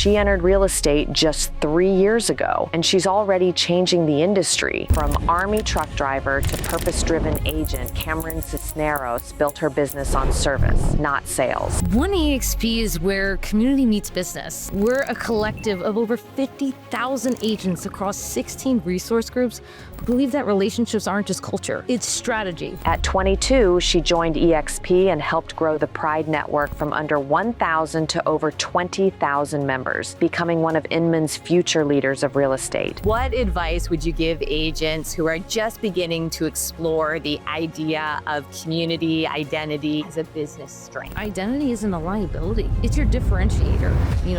She entered real estate just 3 years ago, and she's already changing the industry. From Army truck driver to purpose-driven agent, Camryn Cisneros built her business on service, not sales. One EXP is where community meets business. We're a collective of over 50,000 agents across 16 resource groups who believe that relationships aren't just culture, it's strategy. At 22, she joined EXP and helped grow the Pride Network from under 1,000 to over 20,000 members, becoming one of Inman's future leaders of real estate. What advice would you give agents who are just beginning to explore the idea of community identity as a business strength? Identity isn't a liability, it's your differentiator.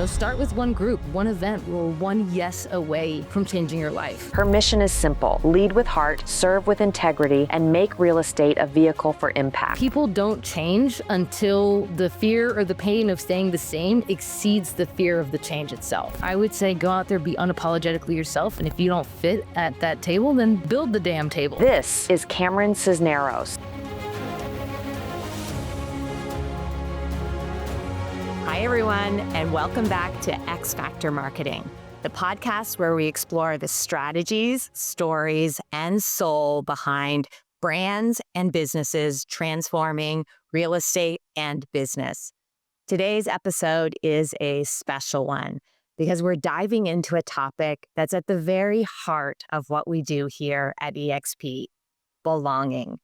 Start with one group, one event, or one yes away from changing your life. Her mission is simple: lead with heart, serve with integrity, and make real estate a vehicle for impact. People don't change until the fear or the pain of staying the same exceeds the fear of the change itself. I would say go out there, be unapologetically yourself, and if you don't fit at that table, then build the damn table. This is Camryn Cisneros. Hi, everyone, and welcome back to X Factor Marketing, the podcast where we explore the strategies, stories, and soul behind brands and businesses transforming real estate and business. Today's episode is a special one because we're diving into a topic that's at the very heart of what we do here at EXP: belonging.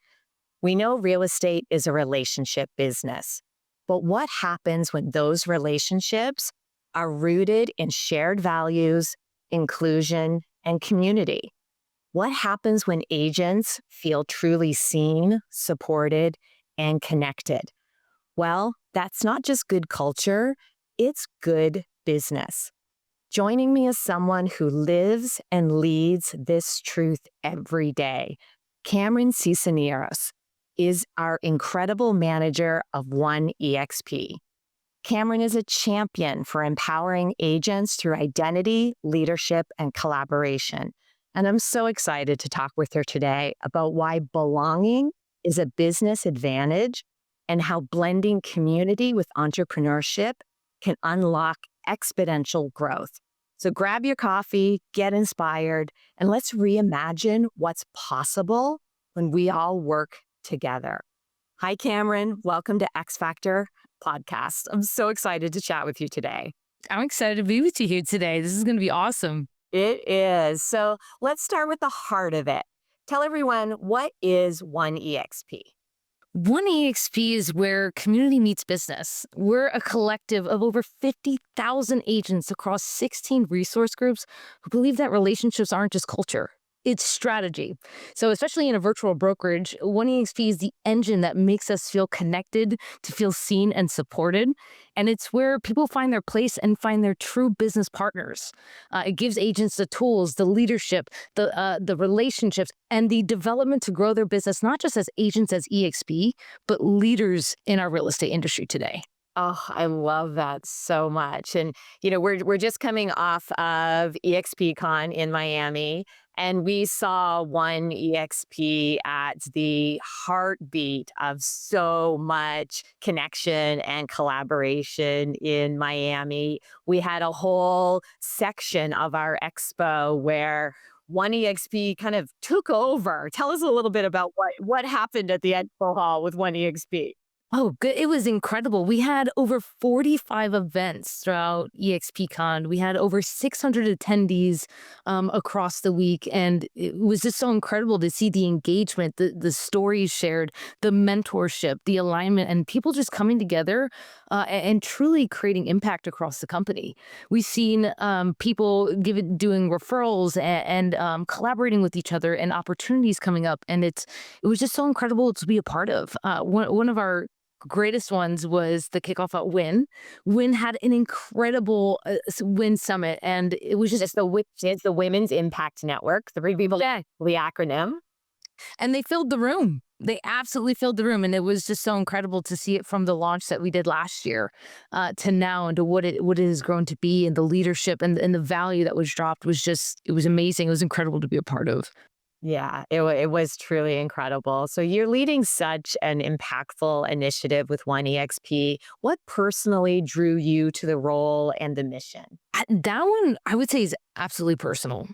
We know real estate is a relationship business, but what happens when those relationships are rooted in shared values, inclusion, and community? What happens when agents feel truly seen, supported, and connected? Well, that's not just good culture, it's good business. Joining me is someone who lives and leads this truth every day. Camryn Cisneros is our incredible manager of One EXP. Camryn is a champion for empowering agents through identity, leadership, and collaboration. And I'm so excited to talk with her today about why belonging is a business advantage and how blending community with entrepreneurship can unlock exponential growth. So grab your coffee, get inspired, and let's reimagine what's possible when we all work together. Hi, Camryn. Welcome to X Factor Podcast. I'm so excited to chat with you today. I'm excited to be with you here today. This is going to be awesome. It is. So let's start with the heart of it. Tell everyone, what is One EXP? One EXP is where community meets business. We're a collective of over 50,000 agents across 16 resource groups who believe that relationships aren't just culture, it's strategy. So especially in a virtual brokerage, One EXP is the engine that makes us feel connected, to feel seen and supported. And it's where people find their place and find their true business partners. It gives agents the tools, the leadership, the relationships, and the development to grow their business, not just as agents as EXP, but leaders in our real estate industry today. Oh, I love that so much. And, we're just coming off of EXPCon in Miami, and we saw One EXP at the heartbeat of so much connection and collaboration in Miami. We had a whole section of our expo where One EXP kind of took over. Tell us a little bit about what happened at the expo hall with One EXP. Oh, good. It was incredible. We had over 45 events throughout EXPCon. We had over 600 attendees across the week. And it was just so incredible to see the engagement, the stories shared, the mentorship, the alignment, and people just coming together and truly creating impact across the company. We've seen people doing referrals and collaborating with each other and opportunities coming up. And it was just so incredible to be a part of. One of our greatest ones was the kickoff at Win. Win had an incredible Win Summit, and it was just the Women's Impact Network, the acronym. And they filled the room. They absolutely filled the room, and it was just so incredible to see it from the launch that we did last year to now, and to what it has grown to be, and the leadership and the value that was dropped it was amazing. It was incredible to be a part of. Yeah, it was truly incredible. So you're leading such an impactful initiative with One EXP. What personally drew you to the role and the mission? That one, I would say, is absolutely personal.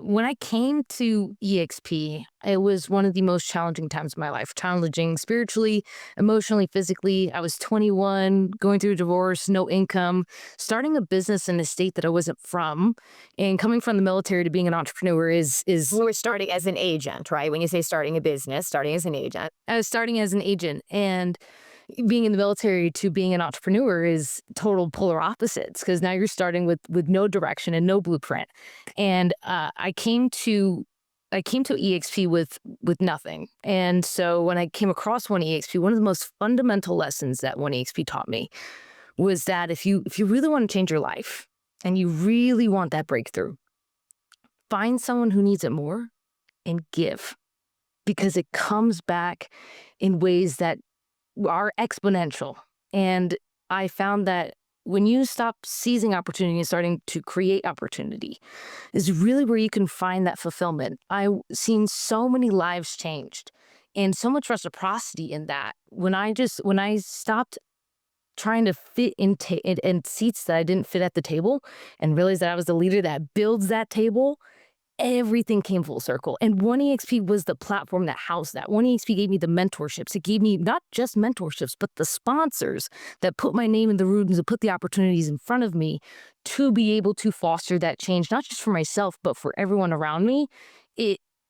When I came to EXP, it was one of the most challenging times of my life. Challenging spiritually, emotionally, physically. I was 21, going through a divorce, no income, starting a business in a state that I wasn't from, and coming from the military to being an entrepreneur is. You were starting as an agent, right? When you say starting a business, starting as an agent. I was starting as an agent, and being in the military to being an entrepreneur is total polar opposites, because now you're starting with no direction and no blueprint. And I came to EXP with nothing. And so when I came across One EXP, one of the most fundamental lessons that One EXP taught me was that if you really want to change your life and you really want that breakthrough, find someone who needs it more and give, because it comes back in ways that are exponential. And I found that when you stop seizing opportunity and starting to create opportunity is really where you can find that fulfillment. I've seen so many lives changed and so much reciprocity in that. When I stopped trying to fit in seats that I didn't fit at the table and realized that I was the leader that builds that table, everything came full circle. And One EXP was the platform that housed that. One EXP gave me the mentorships. It gave me not just mentorships, but the sponsors that put my name in the rooms and put the opportunities in front of me to be able to foster that change, not just for myself, but for everyone around me.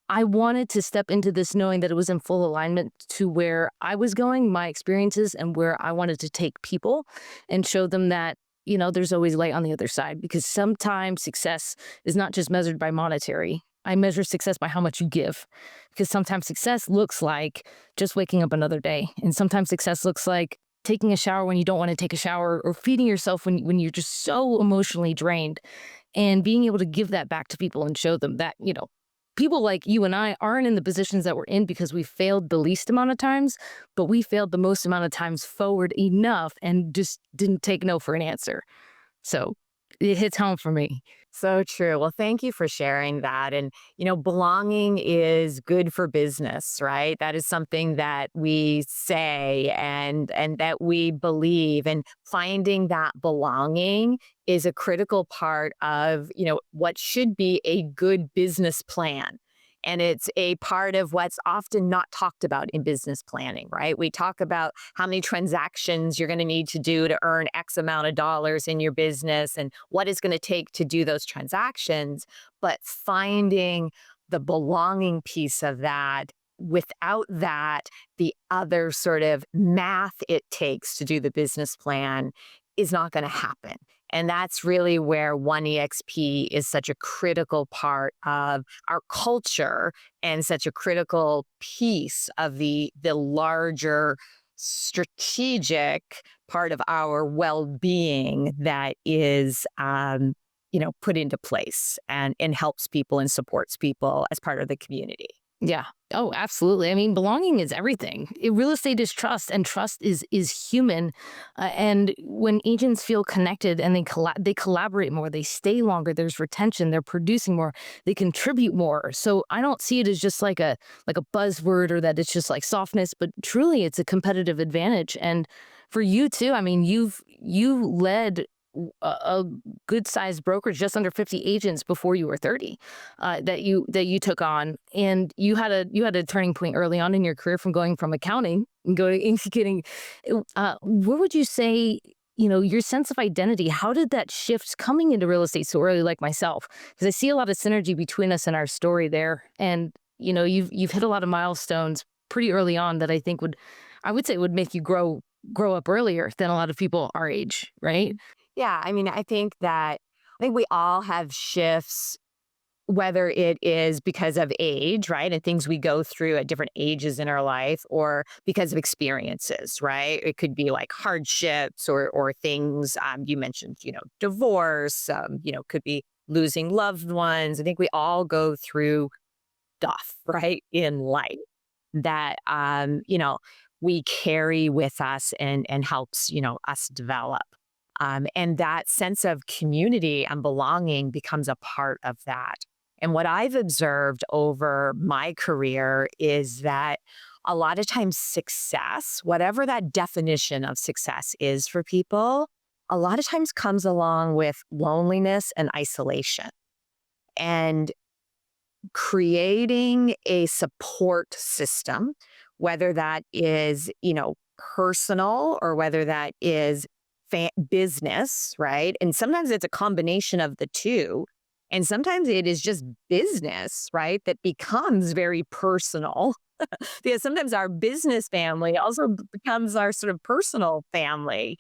I wanted to step into this knowing that it was in full alignment to where I was going, my experiences, and where I wanted to take people and show them that there's always light on the other side, because sometimes success is not just measured by monetary. I measure success by how much you give, because sometimes success looks like just waking up another day. And sometimes success looks like taking a shower when you don't want to take a shower, or feeding yourself when you're just so emotionally drained, and being able to give that back to people and show them that, people like you and I aren't in the positions that we're in because we failed the least amount of times, but we failed the most amount of times forward enough and just didn't take no for an answer. So it hits home for me. So true. Well, thank you for sharing that. And, belonging is good for business, right? That is something that we say and that we believe. And finding that belonging is a critical part of, what should be a good business plan. And it's a part of what's often not talked about in business planning, right? We talk about how many transactions you're going to need to do to earn X amount of dollars in your business and what it's going to take to do those transactions. But finding the belonging piece of that, without that, the other sort of math it takes to do the business plan is not going to happen. And that's really where One EXP is such a critical part of our culture and such a critical piece of the larger strategic part of our well-being that is, put into place and helps people and supports people as part of the community. Yeah. Oh, absolutely. I mean, belonging is everything. Real estate is trust, and trust is human. And when agents feel connected and they collaborate more, they stay longer. There's retention. They're producing more. They contribute more. So I don't see it as just like a buzzword, or that it's just like softness, but truly it's a competitive advantage. And for you too, I mean, you led a good sized brokerage, just under 50 agents before you were 30, that you took on, and you had a turning point early on in your career from going from accounting and going into getting. What would you say? Your sense of identity. How did that shift coming into real estate so early, like myself? Because I see a lot of synergy between us and our story there, and you've hit a lot of milestones pretty early on that I would say would make you grow up earlier than a lot of people our age, right? Yeah, I mean, I think we all have shifts, whether it is because of age, right? And things we go through at different ages in our life, or because of experiences, right? It could be like hardships or things, you mentioned, divorce, could be losing loved ones. I think we all go through stuff, right, in life that, we carry with us and helps, us develop. And that sense of community and belonging becomes a part of that. And what I've observed over my career is that a lot of times success, whatever that definition of success is for people, a lot of times comes along with loneliness and isolation. And creating a support system, whether that is, personal or whether that is business, right? And sometimes it's a combination of the two. And sometimes it is just business, right? That becomes very personal because sometimes our business family also becomes our sort of personal family.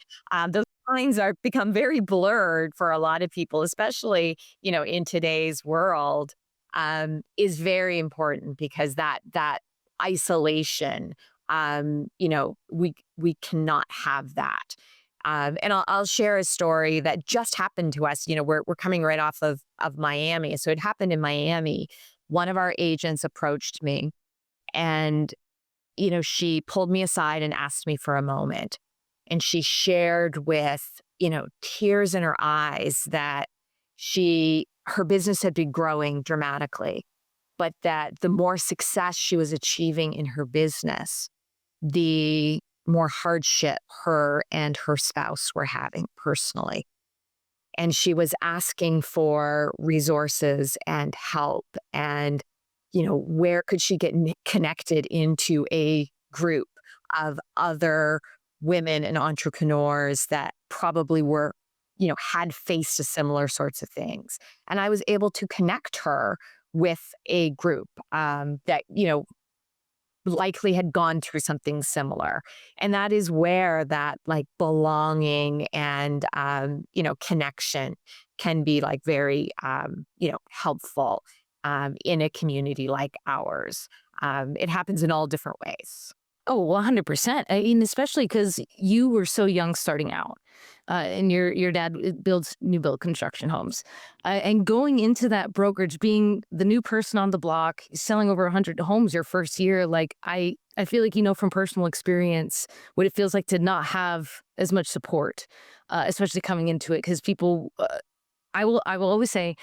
Those lines are become very blurred for a lot of people, especially, in today's world, is very important because that isolation, we cannot have that. And I'll share a story that just happened to us. We're coming right off of Miami. So it happened in Miami. One of our agents approached me and, she pulled me aside and asked me for a moment. And she shared with, tears in her eyes that her business had been growing dramatically, but that the more success she was achieving in her business, the more hardship her and her spouse were having personally. And she was asking for resources and help and, where could she get connected into a group of other women and entrepreneurs that probably were, had faced a similar sorts of things. And I was able to connect her with a group that, likely had gone through something similar. And that is where that like belonging and, connection can be like very, helpful in a community like ours. It happens in all different ways. Oh, 100%. I mean, especially because you were so young starting out, and your dad builds new build construction homes, and going into that brokerage, being the new person on the block, selling over 100 homes your first year. Like I feel like from personal experience what it feels like to not have as much support, especially coming into it. Because people, I will always say,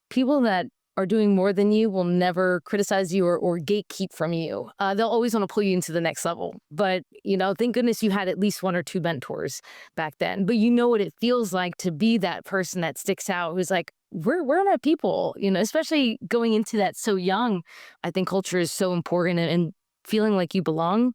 people that are doing more than you will never criticize you or gatekeep from you. They'll always want to pull you into the next level. But, thank goodness you had at least one or two mentors back then. But you know what it feels like to be that person that sticks out, who's like, we're not people, especially going into that so young. I think culture is so important and feeling like you belong.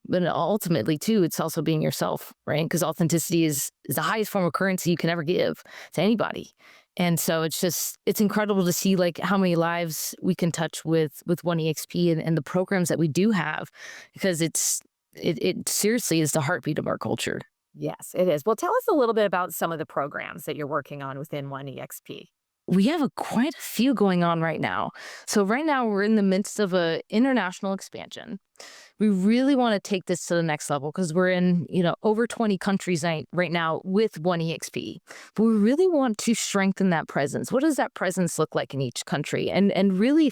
But ultimately, too, it's also being yourself, right? Because authenticity is the highest form of currency you can ever give to anybody. And so it's incredible to see like how many lives we can touch with OneEXP and the programs that we do have, because it seriously is the heartbeat of our culture. Yes, it is. Well, tell us a little bit about some of the programs that you're working on within OneEXP. We have quite a few going on right now. So right now we're in the midst of an international expansion. We really want to take this to the next level because we're in, over 20 countries right now with OneEXP. But we really want to strengthen that presence. What does that presence look like in each country? And really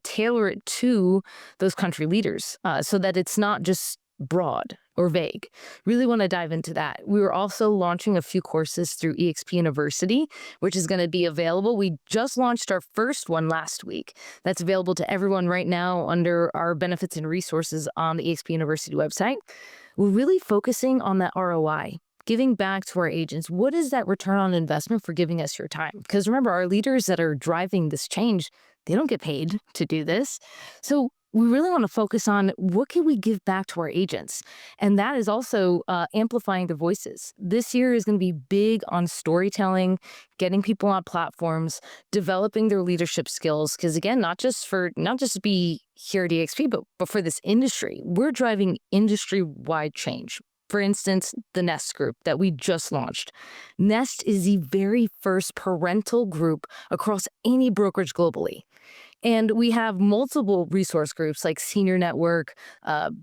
tailor it to those country leaders so that it's not just broad or vague. Really want to dive into that. We were also launching a few courses through EXP University, which is going to be available. We just launched our first one last week. That's available to everyone right now under our benefits and resources on the EXP University website. We're really focusing on that ROI, giving back to our agents. What is that return on investment for giving us your time? Because remember, our leaders that are driving this change, they don't get paid to do this. So we really want to focus on what can we give back to our agents. And that is also amplifying their voices. This year is going to be big on storytelling, getting people on platforms, developing their leadership skills. Because again, not just to be here at EXP, but for this industry, we're driving industry-wide change. For instance, the Nest group that we just launched. Nest is the very first parental group across any brokerage globally. And we have multiple resource groups like Senior Network,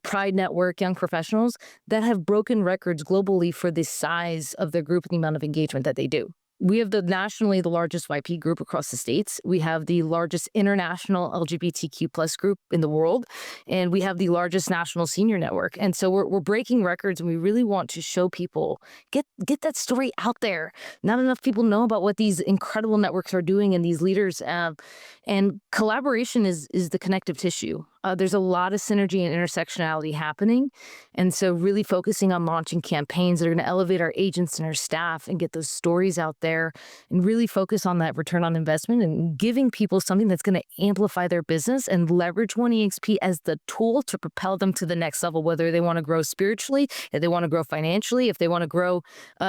Pride Network, Young Professionals that have broken records globally for the size of their group and the amount of engagement that they do. We have nationally the largest YP group across the states. We have the largest international LGBTQ plus group in the world, and we have the largest national senior network. And so we're breaking records, and we really want to show people, get that story out there. Not enough people know about what these incredible networks are doing and these leaders. And collaboration is the connective tissue. There's a lot of synergy and intersectionality happening. And so really focusing on launching campaigns that are going to elevate our agents and our staff and get those stories out there and really focus on that return on investment and giving people something that's going to amplify their business and leverage OneEXP as the tool to propel them to the next level, whether they want to grow spiritually, if they want to grow financially, if they want to grow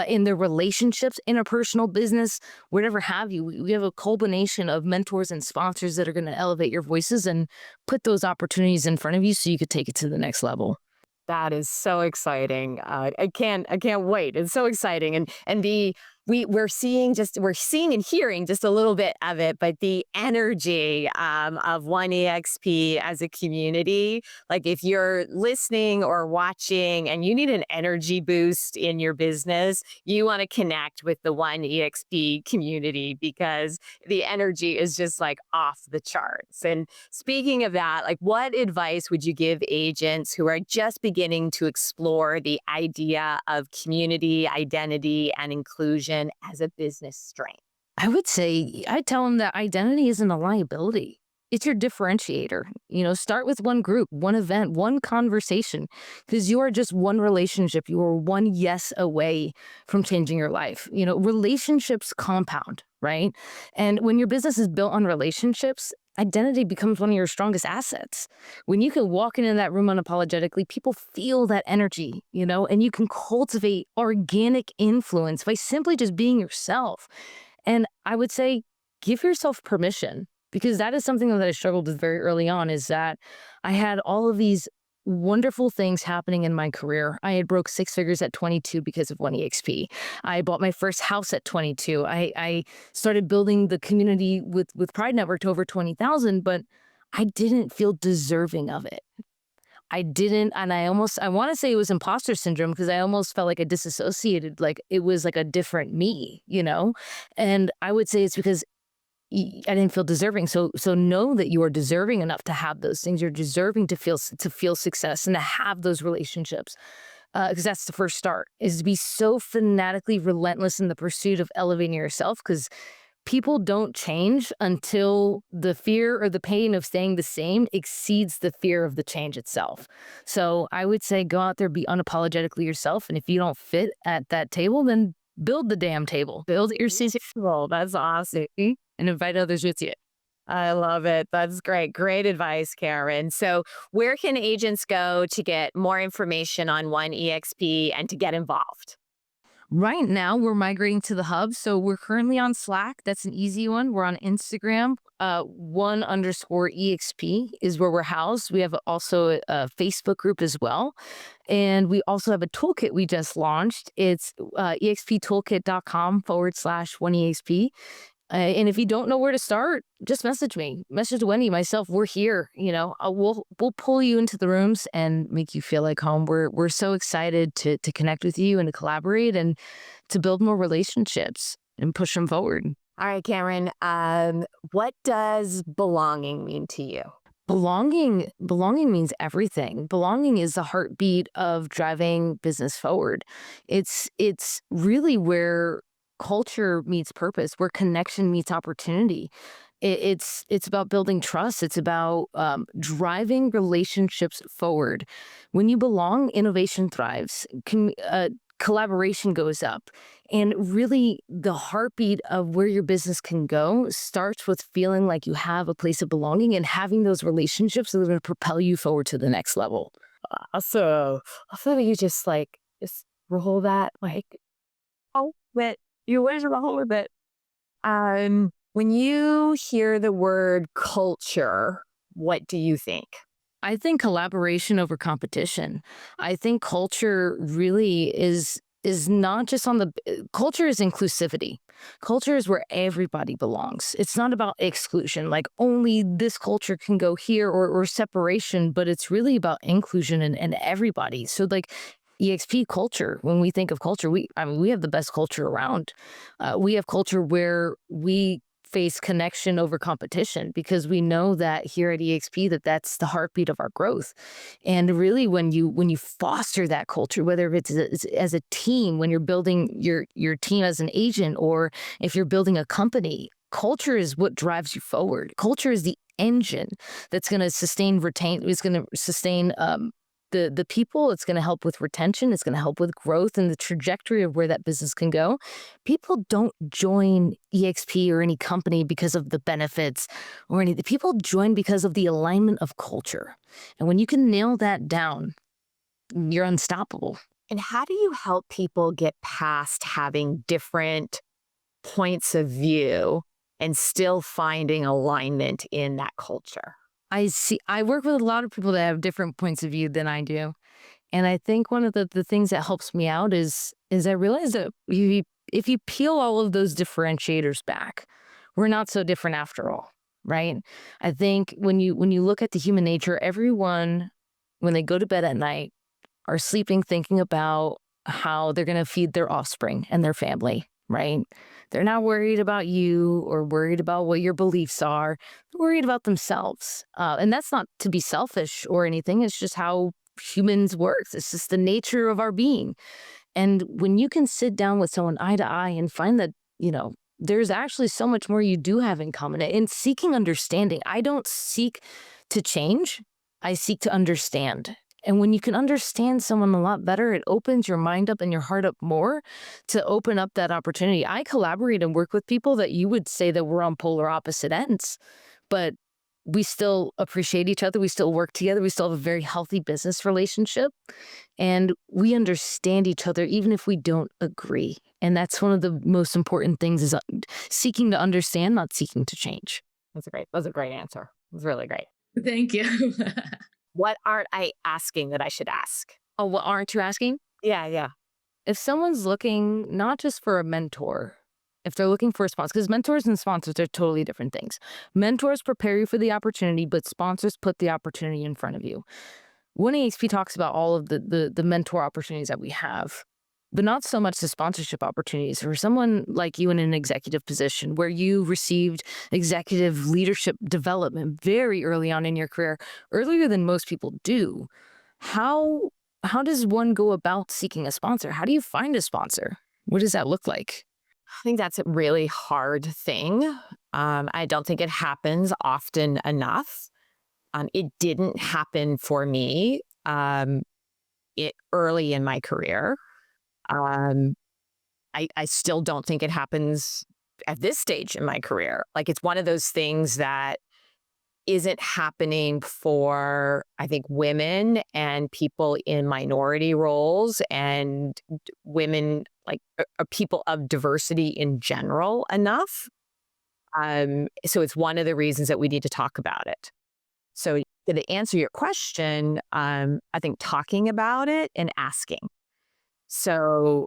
in their relationships, interpersonal business, whatever have you. We have a culmination of mentors and sponsors that are going to elevate your voices and put those opportunities in front of you so you could take it to the next level. That is so exciting. I can't wait. It's so exciting. And we're seeing and hearing just a little bit of it, but the energy of OneEXP as a community, like if you're listening or watching and you need an energy boost in your business, you want to connect with the OneEXP community because the energy is just like off the charts. And speaking of that, like what advice would you give agents who are just beginning to explore the idea of community, identity, and inclusion as a business strength? I tell them that identity isn't a liability. It's your differentiator. Start with one group, one event, one conversation, because you are just one relationship. You are one yes away from changing your life. Relationships compound, right? And when your business is built on relationships, identity becomes one of your strongest assets. When you can walk into that room unapologetically, people feel that energy, and you can cultivate organic influence by simply just being yourself. And I would say, give yourself permission, because that is something that I struggled with very early on, is that I had all of these wonderful things happening in my career. I had broke 6 figures at 22 because of OneEXP. I bought my first house at 22. I started building the community with Pride Network to over 20,000, but I didn't feel deserving of it. I didn't, and I want to say it was imposter syndrome, because I almost felt like I disassociated, like it was like a different me, And I would say it's because I didn't feel deserving. So know that you are deserving enough to have those things. You're deserving to feel success and to have those relationships. Because that's the first start, is to be so fanatically relentless in the pursuit of elevating yourself, because people don't change until the fear or the pain of staying the same exceeds the fear of the change itself. So I would say go out there, be unapologetically yourself. And if you don't fit at that table, then build the damn table. Build your table. That's awesome. And invite others with you. I love it. That's great. Great advice, Camryn. So where can agents go to get more information on OneEXP and to get involved? Right now, we're migrating to the hub. So we're currently on Slack. That's an easy one. We're on Instagram. One_EXP is where we're housed. We have also a Facebook group as well. And we also have a toolkit we just launched. It's exptoolkit.com/OneEXP. And if you don't know where to start, just message me. Message Wendy, myself. We're here. We'll pull you into the rooms and make you feel like home. We're so excited to connect with you and to collaborate and to build more relationships and push them forward. All right, Camryn. What does belonging mean to you? Belonging means everything. Belonging is the heartbeat of driving business forward. It's really where culture meets purpose, where connection meets opportunity. It's about building trust. It's about driving relationships forward. When you belong, innovation thrives. Collaboration goes up. And really, the heartbeat of where your business can go starts with feeling like you have a place of belonging and having those relationships that are going to propel you forward to the next level. So I feel like you just roll that but you went wrong with it. When you hear the word culture, what do you think? I think collaboration over competition. I think culture really is not just culture is inclusivity. Culture is where everybody belongs. It's not about exclusion, like only this culture can go here or separation, but it's really about inclusion and everybody. So EXP culture, when we think of culture, we have the best culture around. We have culture where we face connection over competition, because we know that here at EXP that's the heartbeat of our growth. And really, when you foster that culture, whether it's as a team, when you're building your team as an agent, or if you're building a company, culture is what drives you forward. Culture is the engine that's going to is going to sustain the people. It's going to help with retention. It's going to help with growth and the trajectory of where that business can go. People don't join EXP or any company because of the benefits or anything. People join because of the alignment of culture. And when you can nail that down, you're unstoppable. And how do you help people get past having different points of view and still finding alignment in that culture? I work with a lot of people that have different points of view than I do. And I think one of the things that helps me out is I realize that if you peel all of those differentiators back, we're not so different after all, right? I think when you look at the human nature, everyone, when they go to bed at night, are sleeping thinking about how they're going to feed their offspring and their family, right? They're not worried about you or worried about what your beliefs are. They're worried about themselves. And that's not to be selfish or anything. It's just how humans work. It's just the nature of our being. And when you can sit down with someone eye to eye and find that, there's actually so much more you do have in common. And seeking understanding. I don't seek to change. I seek to understand. And when you can understand someone a lot better, it opens your mind up and your heart up more to open up that opportunity. I collaborate and work with people that you would say that we're on polar opposite ends, but we still appreciate each other. We still work together. We still have a very healthy business relationship, and we understand each other even if we don't agree. And that's one of the most important things, is seeking to understand, not seeking to change. That was a great answer. It was really great. Thank you. What aren't I asking that I should ask? Oh, what aren't you asking? Yeah. If someone's looking not just for a mentor, if they're looking for a sponsor, because mentors and sponsors are totally different things. Mentors prepare you for the opportunity, but sponsors put the opportunity in front of you. When EXP talks about all of the mentor opportunities that we have, but not so much the sponsorship opportunities. For someone like you in an executive position where you received executive leadership development very early on in your career, earlier than most people do, how does one go about seeking a sponsor? How do you find a sponsor? What does that look like? I think that's a really hard thing. I don't think it happens often enough. It didn't happen for me early in my career. I still don't think it happens at this stage in my career. Like, it's one of those things that isn't happening for, I think, women and people in minority roles and women, like people of diversity in general, enough. So it's one of the reasons that we need to talk about it. So to answer your question, I think talking about it and asking. So,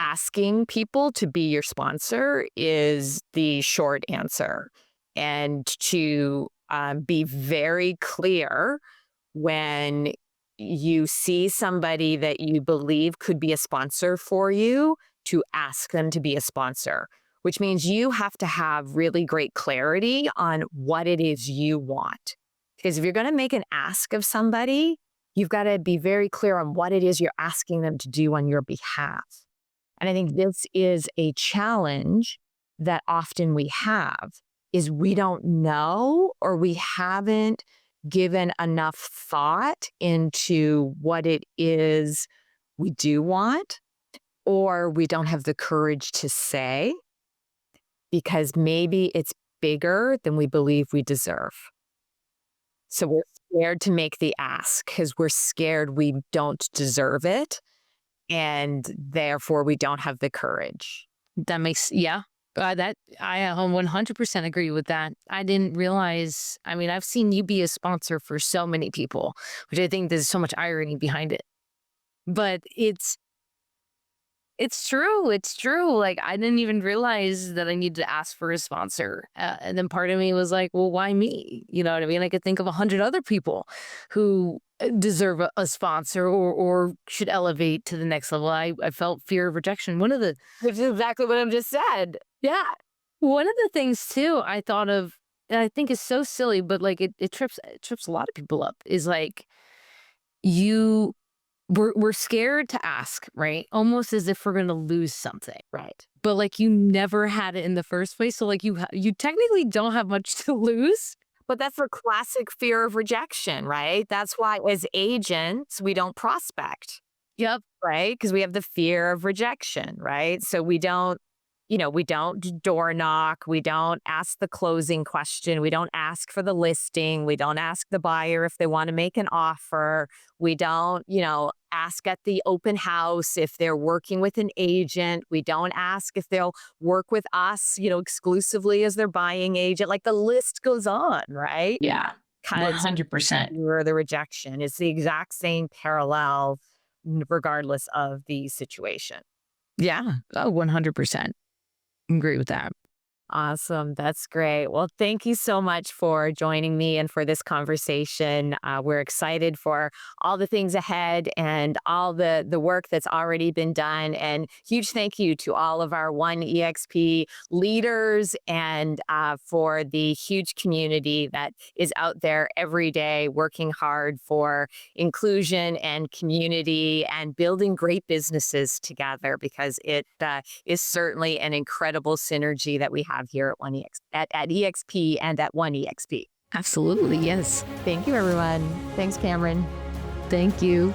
asking people to be your sponsor is the short answer. And to be very clear when you see somebody that you believe could be a sponsor for you, to ask them to be a sponsor, which means you have to have really great clarity on what it is you want. Because if you're going to make an ask of somebody, you've got to be very clear on what it is you're asking them to do on your behalf. And I think this is a challenge that often we have, is we don't know, or we haven't given enough thought into what it is we do want, or we don't have the courage to say, because maybe it's bigger than we believe we deserve. So we're scared to make the ask because we're scared we don't deserve it, and therefore we don't have the courage. That makes, yeah. That I 100% agree with that. I didn't realize, I've seen you be a sponsor for so many people, which I think there's so much irony behind it. But it's true. It's true. Like, I didn't even realize that I needed to ask for a sponsor. And then part of me was like, well, why me? You know what I mean? I could think of 100 other people who deserve a sponsor or should elevate to the next level. I felt fear of rejection. This is exactly what I just said. Yeah. One of the things too I thought of, and I think is so silly, but like it trips a lot of people up, is like, you we're scared to ask, right? Almost as if we're going to lose something. Right. But like you never had it in the first place. So like you technically don't have much to lose. But that's a classic fear of rejection, right? That's why as agents, we don't prospect, Yep. right? Because we have the fear of rejection, right? So we don't, we don't door knock. We don't ask the closing question. We don't ask for the listing. We don't ask the buyer if they want to make an offer. We don't, ask at the open house if they're working with an agent. We don't ask if they'll work with us, exclusively as their buying agent. Like the list goes on, right? Yeah, Because 100%. fear of the rejection. It's the exact same parallel, regardless of the situation. Yeah. Oh, 100%. Agree with that. Awesome. That's great. Well, thank you so much for joining me and for this conversation. We're excited for all the things ahead and all the work that's already been done. And huge thank you to all of our One EXP leaders and for the huge community that is out there every day working hard for inclusion and community and building great businesses together, because it is certainly an incredible synergy that we have here at EXP and at One EXP. Absolutely. Yes. Thank you, everyone. Thanks, Camryn. Thank you.